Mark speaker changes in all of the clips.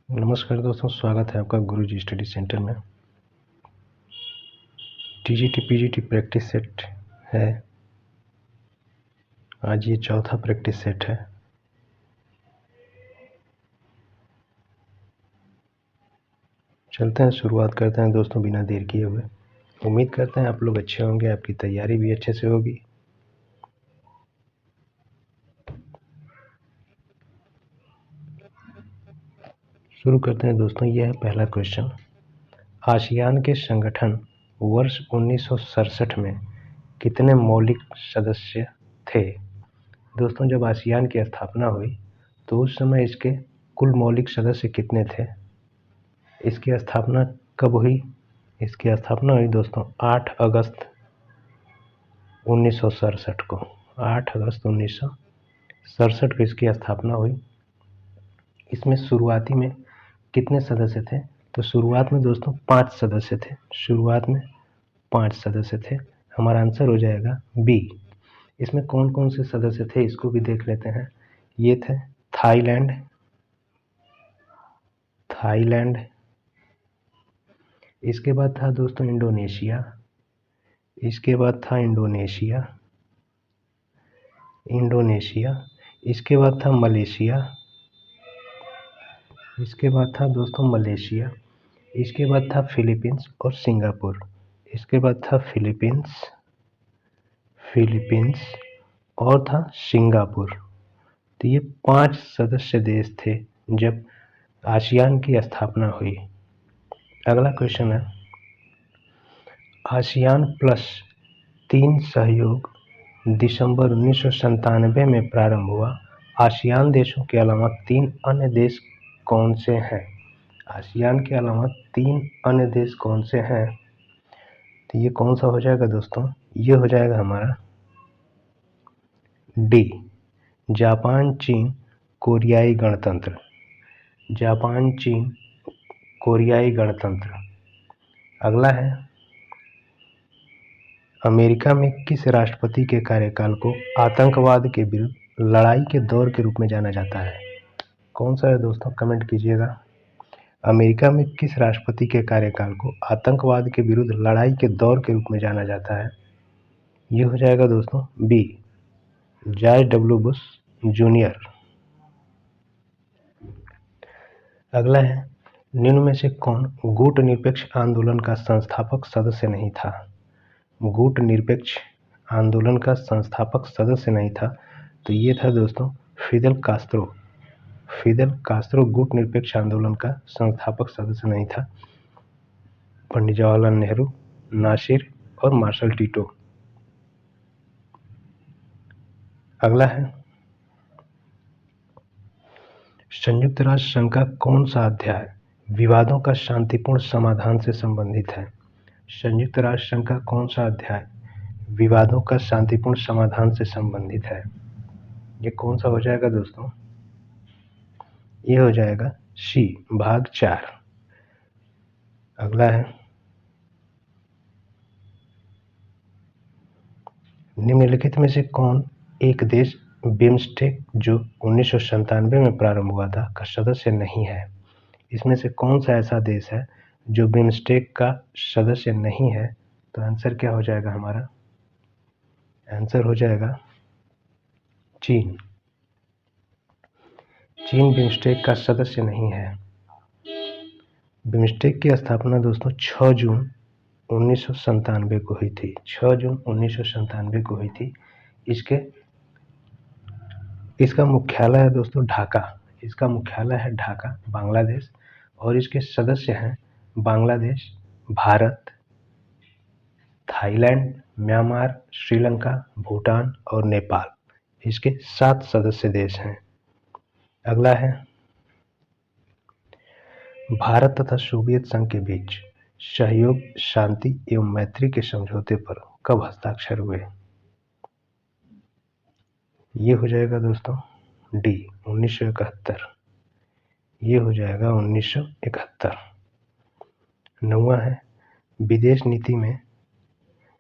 Speaker 1: नमस्कार दोस्तों, स्वागत है आपका गुरुजी स्टडी सेंटर में। टीजीटी पीजीटी प्रैक्टिस सेट है। आज ये चौथा प्रैक्टिस सेट है। चलते हैं, शुरुआत करते हैं दोस्तों बिना देर किए हुए। उम्मीद करते हैं आप लोग अच्छे होंगे, आपकी तैयारी भी अच्छे से होगी। शुरू करते हैं दोस्तों। यह है पहला क्वेश्चन। आसियान के संगठन वर्ष 1967 में कितने मौलिक सदस्य थे? दोस्तों, जब आसियान की स्थापना हुई तो उस समय इसके कुल मौलिक सदस्य कितने थे? इसकी स्थापना कब हुई? इसकी स्थापना हुई दोस्तों 8 अगस्त 1967 को। 8 अगस्त 1967 को इसकी स्थापना हुई। इसमें शुरुआती में कितने सदस्य थे? तो शुरुआत में दोस्तों 5 सदस्य थे। शुरुआत में 5 सदस्य थे। हमारा आंसर हो जाएगा बी। इसमें कौन कौन से सदस्य थे इसको भी देख लेते हैं। ये थे थाईलैंड, इसके बाद था दोस्तों इंडोनेशिया, इसके बाद था इंडोनेशिया, इसके बाद था मलेशिया, इसके बाद था दोस्तों मलेशिया, इसके बाद था फिलीपींस और सिंगापुर, इसके बाद था फिलीपींस और था सिंगापुर। तो ये 5 सदस्य देश थे जब आसियान की स्थापना हुई। अगला क्वेश्चन है, आसियान प्लस 3 सहयोग दिसंबर 1997 में प्रारंभ हुआ। आसियान देशों के अलावा 3 अन्य देश कौन से हैं? आसियान के अलावा 3 अन्य देश कौन से हैं? तो ये कौन सा हो जाएगा दोस्तों? ये हो जाएगा हमारा डी, जापान, चीन, कोरियाई गणतंत्र। जापान, चीन, कोरियाई गणतंत्र। अगला है, अमेरिका में किस राष्ट्रपति के कार्यकाल को आतंकवाद के विरुद्ध लड़ाई के दौर के रूप में जाना जाता है? कौन सा है दोस्तों? कमेंट कीजिएगा। अमेरिका में किस राष्ट्रपति के कार्यकाल को आतंकवाद के विरुद्ध लड़ाई के दौर के रूप में जाना जाता है? ये हो जाएगा दोस्तों B, George W Bush junior. अगला है, निम्न में से कौन गुट निरपेक्ष आंदोलन का संस्थापक सदस्य नहीं था? गुट निरपेक्ष आंदोलन का संस्थापक सदस्य नहीं था। तो ये था दोस्तों फिदेल कास्त्रो गुट निरपेक्ष आंदोलन का संस्थापक सदस्य नहीं था। पंडित जवाहरलाल नेहरू, नासिर और मार्शल टीटो। अगला है, संयुक्त राष्ट्र संघ का कौन सा अध्याय विवादों का शांतिपूर्ण समाधान से संबंधित है? संयुक्त राष्ट्र संघ का कौन सा अध्याय विवादों का शांतिपूर्ण समाधान से संबंधित है? ये कौन सा हो जाएगा दोस्तों? ये हो जाएगा सी, भाग 4। अगला है, निम्नलिखित में से कौन एक देश बिम्स्टेक जो 1997 में प्रारंभ हुआ था का सदस्य नहीं है? इसमें से कौन सा ऐसा देश है जो बिम्स्टेक का सदस्य नहीं है? तो आंसर क्या हो जाएगा हमारा? आंसर हो जाएगा चीन। चीन बिम्स्टेक का सदस्य नहीं है। बिम्स्टेक की स्थापना दोस्तों 6 जून 1997 को हुई थी। 6 जून 1997 को हुई थी। इसका मुख्यालय है दोस्तों ढाका। इसका मुख्यालय है ढाका, बांग्लादेश। और इसके सदस्य हैं बांग्लादेश, भारत, थाईलैंड, म्यांमार, श्रीलंका, भूटान और नेपाल। इसके 7 सदस्य देश हैं। अगला है, भारत तथा सोवियत संघ के बीच सहयोग, शांति एवं मैत्री के समझौते पर कब हस्ताक्षर हुए? ये हो जाएगा दोस्तों डी, 1971। ये हो जाएगा 1971। 9वां है, विदेश नीति में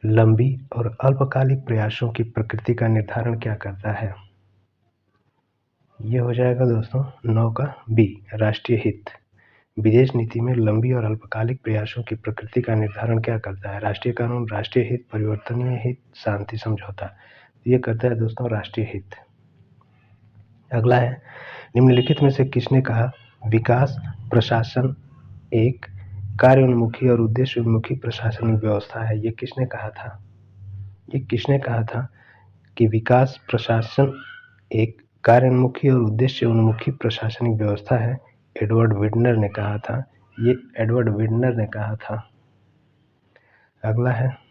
Speaker 1: लंबी और अल्पकालिक प्रयासों की प्रकृति का निर्धारण क्या करता है? ये हो जाएगा दोस्तों 9 का बी, राष्ट्रीय हित। विदेश नीति में लंबी और अल्पकालिक प्रयासों की प्रकृति का निर्धारण क्या करता है? राष्ट्रीय कानून, राष्ट्रीय हित, परिवर्तनीय हित, शांति समझौता। ये करता है दोस्तों राष्ट्रीय हित। अगला है, निम्नलिखित में से किसने कहा विकास प्रशासन एक कार्योन्मुखी और उद्देश्य उन्मुखी प्रशासनिक व्यवस्था है? ये किसने कहा था? ये किसने कहा था कि विकास प्रशासन एक कार्योन्मुखी और उद्देश्य उन्मुखी प्रशासनिक व्यवस्था है? एडवर्ड विडनर ने कहा था। ये एडवर्ड विडनर ने कहा था। अगला है,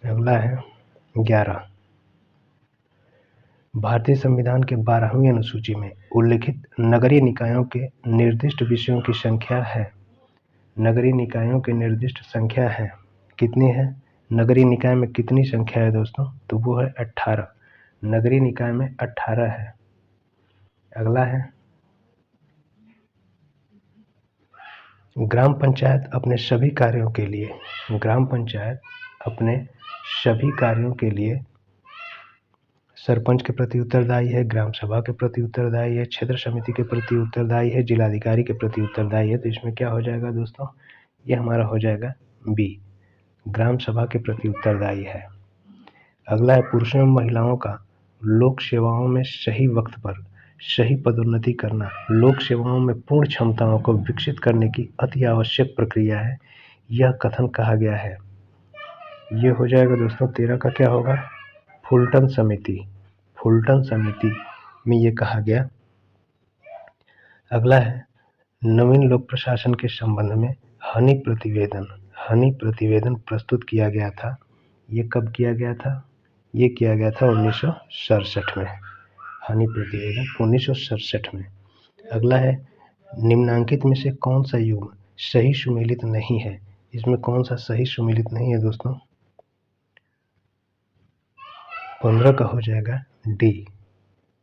Speaker 1: अगला है 11, भारतीय संविधान के 12वीं अनुसूची में उल्लिखित नगरीय निकायों के निर्दिष्ट विषयों की संख्या है। नगरीय निकायों की निर्दिष्ट संख्या है, कितनी है? नगरीय निकाय में कितनी संख्या है दोस्तों? तो वो है 18। नगरीय निकाय में 18 है। अगला है, ग्राम पंचायत अपने सभी कार्यों के लिए, ग्राम पंचायत अपने सभी कार्यों के लिए सरपंच के प्रति उत्तरदायी है, ग्राम सभा के प्रति उत्तरदायी है, क्षेत्र समिति के प्रति उत्तरदायी है, जिलाधिकारी के प्रति उत्तरदायी है। तो इसमें क्या हो जाएगा दोस्तों? ये हमारा हो जाएगा बी, ग्राम सभा के प्रति उत्तरदायी है। अगला है, पुरुषों एवं महिलाओं का लोक सेवाओं में सही वक्त पर सही पदोन्नति करना लोक सेवाओं में पूर्ण क्षमताओं को विकसित करने की अति आवश्यक प्रक्रिया है, यह कथन कहा गया है। ये हो जाएगा दोस्तों 13 का क्या होगा? फुलटन समिति। फुलटन समिति में ये कहा गया। अगला है, नवीन लोक प्रशासन के संबंध में हनी प्रतिवेदन प्रस्तुत किया गया था। ये कब किया गया था? ये किया गया था 1967 में। हनी प्रतिवेदन 1967 में। अगला है, निम्नांकित में से कौन सा युग्म सही सुमेलित नहीं है? इसमें कौन सा सही सुमेलित नहीं है दोस्तों? 15 का हो जाएगा डी,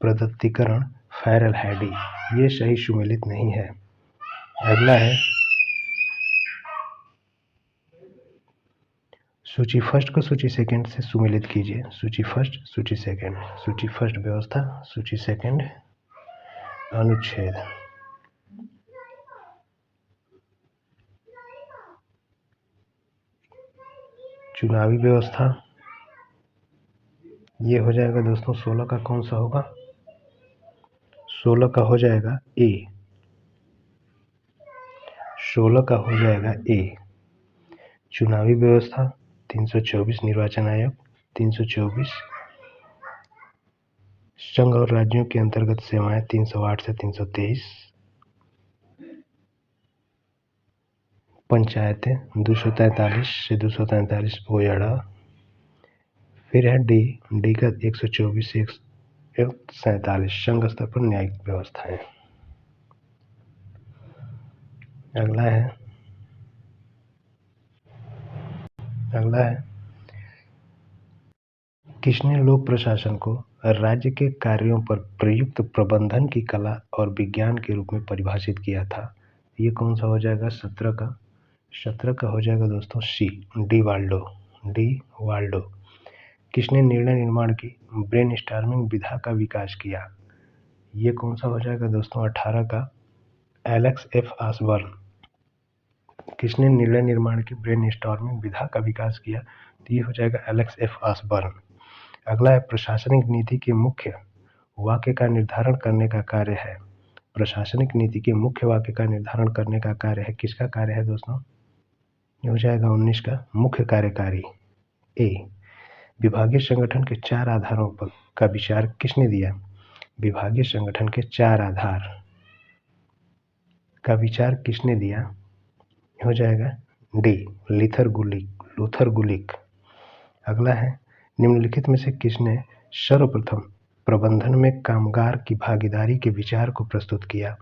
Speaker 1: प्रदत्तीकरण फैरलहैडी। ये सही सुमेलित नहीं है। अगला है, सूची फर्स्ट को सूची सेकंड से सुमेलित कीजिए। सूची फर्स्ट, सूची सेकंड। सूची फर्स्ट व्यवस्था, सूची सेकंड अनुच्छेद। चुनावी व्यवस्था, ये हो जाएगा दोस्तों 16 का कौन सा होगा? 16 का हो जाएगा ए। 16 का हो जाएगा ए। चुनावी व्यवस्था 324 निर्वाचन आयोग, 324 संघ और राज्यों के अंतर्गत सेवाएं 308 से 323, पंचायतें 243 से 243 ओयड़ा। फिर है डी का 124 से 147 संघ स्तर पर न्यायिक व्यवस्थाएं। अगला है, किसने लोक प्रशासन को राज्य के कार्यों पर प्रयुक्त प्रबंधन की कला और विज्ञान के रूप में परिभाषित किया था? ये कौन सा हो जाएगा? 17 का हो जाएगा दोस्तों सी, डी वाल्डो। किसने निर्णय निर्माण की ब्रेनस्टॉर्मिंग विधा का विकास किया? ये कौन सा हो जाएगा दोस्तों? 18 का एलेक्स एफ ऑसबर्न। किसने निर्णय निर्माण की ब्रेनस्टॉर्मिंग विधा का विकास किया? तो ये हो जाएगा एलेक्स एफ ऑसबर्न। अगला है, प्रशासनिक नीति के मुख्य वाक्य का निर्धारण करने का कार्य है। प्रशासनिक नीति के मुख्य वाक्य का निर्धारण करने का कार्य है, किसका कार्य है दोस्तों? ये हो जाएगा 19 का मुख्य कार्यकारी। ए, विभागीय संगठन के 4 आधारों पर का विचार किसने दिया? विभागीय संगठन के 4 आधार का विचार किसने दिया? हो जाएगा डी, लूथर गुलिक। अगला है, निम्नलिखित में से किसने सर्वप्रथम प्रबंधन में कामगार की भागीदारी के विचार को प्रस्तुत किया?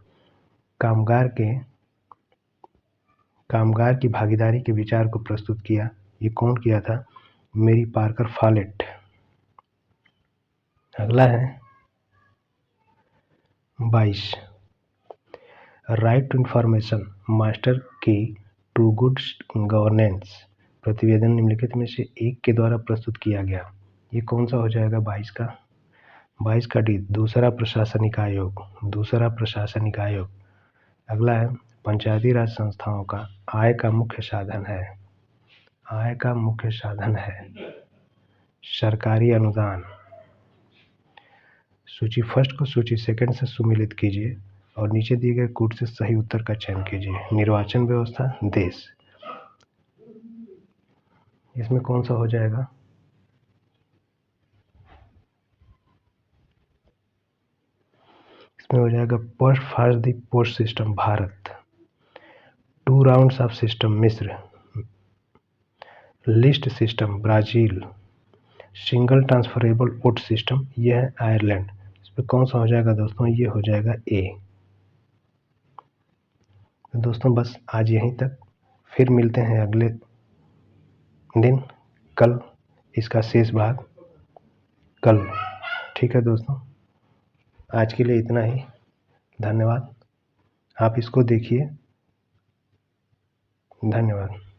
Speaker 1: कामगार की भागीदारी के विचार को प्रस्तुत किया, ये कौन किया था? मेरी पार्कर फॉलेट। अगला है 22, राइट टू इंफॉर्मेशन मास्टर की टू गुड गवर्नेंस प्रतिवेदन निम्नलिखित में से एक के द्वारा प्रस्तुत किया गया। ये कौन सा हो जाएगा 22 का? 22 का डी दूसरा प्रशासनिक आयोग। अगला है पंचायती राज संस्थाओं का आय का मुख्य साधन है सरकारी अनुदान। सूची फर्स्ट को सूची सेकंड से सुमेलित कीजिए और नीचे दिए गए कूट से सही उत्तर का चयन कीजिए। निर्वाचन व्यवस्था, देश, इसमें कौन सा हो जाएगा? इसमें हो जाएगा first the post system, Bharat. 2 rounds of system, मिस्र। List system, Brazil. Single transferable vote system, यह है आयरलैंड। इसमें कौन सा हो जाएगा दोस्तों? ये हो जाएगा ए। तो दोस्तों बस आज यहीं तक, फिर मिलते हैं अगले दिन, कल इसका शेष भाग कल। ठीक है दोस्तों, आज के लिए इतना ही। धन्यवाद। आप इसको देखिए। धन्यवाद।